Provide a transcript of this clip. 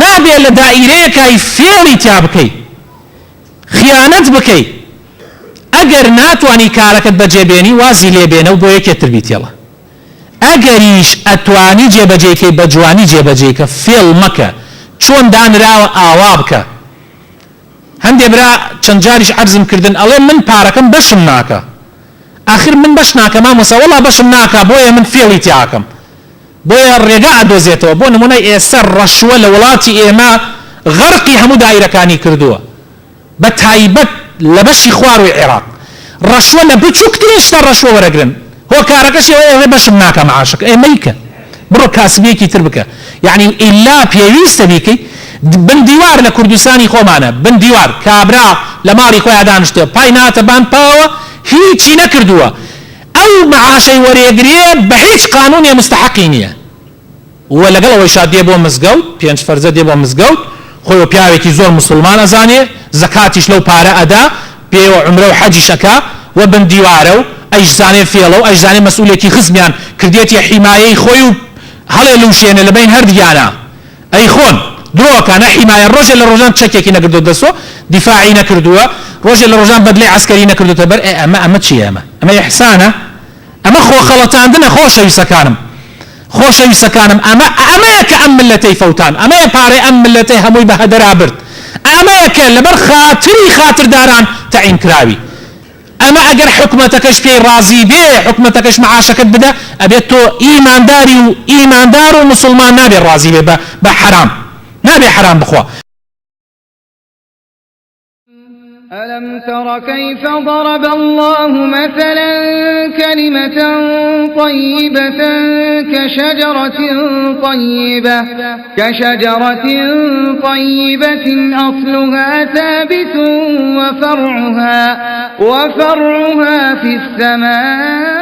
نابێ لە دائیرەیەکای فێڵی تیا بکەی خیانەت بکەی ئەگەر ناتوانی کارەکەت بەجێبێنی وازی لێبێنە و بۆ یەکێتر بیتێڵە ئەگەریش ئەتوانی جێبەجێکەی بە جوانی جێبەجێکە فێڵ مەکە چۆن دانراوە ئاوا بکە هەندێ برا چەند جاریش عەرزم کردن ئەڵێ من پارەکەم بەشم ناکە ئاخر من بەش ناکەم مامۆستا وەڵا بەشم ناکە بۆیە من فێڵی تیاکەم بۆیە ڕێگا ئەدۆزێتەوە بۆ نمونەی ئێستا ڕەشوە لە وڵاتی ئێمە غەرقی هەموو دایرەکانی کردووە بە تایبەت لە بەشی خوار و عێراق ڕەشوە لە بچووکترین شتە ڕەشوە وەرەگرن هۆکارەکەشی ئەوەیە بەشم ناکە مەعاشەکە ئێمەیکە بڕۆ کاسبیەکی تر بکە یعنی ئیلا پێویستە بیکەی بندیوار لە کوردستانی خۆمانە بندیوار کابرا لە ماڵی خۆیان دانیشتە پای ناتەبان پاوە هیچی نەکردووە ئەو مەعاشەی وەرێگرێ بە هیچ قانونێ مستحقی نییە وە لەگەڵ ئەوەیشا دێ بۆ مزگەوت 5 فەرزە دێ بۆ مزگەوت خۆی پیاوێکی زۆر مسلمان ئەزانێ زەکاتیش لەو پارە ئەدا پێوە عومرە و حەجیشەکە و بندیوارە و ئەیشزانێ فێڵە و ئەیشزانێ مەسئولێکی خزمیان کردێتی حیمایەی خۆی و هەڵێ لوشێنێ لەبین هەردیانە ئەی خۆن درۆکە نە حیمایە ڕۆژێ لە ڕۆژان چەکێکی نەکردو دەسۆ دیفاعی نەکردووە ڕۆژێ لە ڕۆژان بەدلەی عەسکەری نەکردوتە بەر ئەمە چیە ئەمە ئیحسانە ئەمە خۆ خەڵەتاندنە خۆشەویستەکانم ئەمەیە کە ئەم ملەتەی فەوتان ئەمەیە پارەی ئەم ملەتەی هەمووی بە هەدەرا برد ئەمەیە کە لەبەر خاتری خاترداران تەعین کراوی ئەمە ئەگەر حکومەتەکەش پێی ڕازی بێ حکومەتەکەش مەعاشەکەت بدە ئەبێت تۆ ئیماندار و مسلمان نابێ ڕازی بێ بە حرام نابێ حرام بخوا ألم تر كيف ضرب الله مثلا كلمة طيبة كشجرة طيبة أصلها ثابت وفرعها في السماء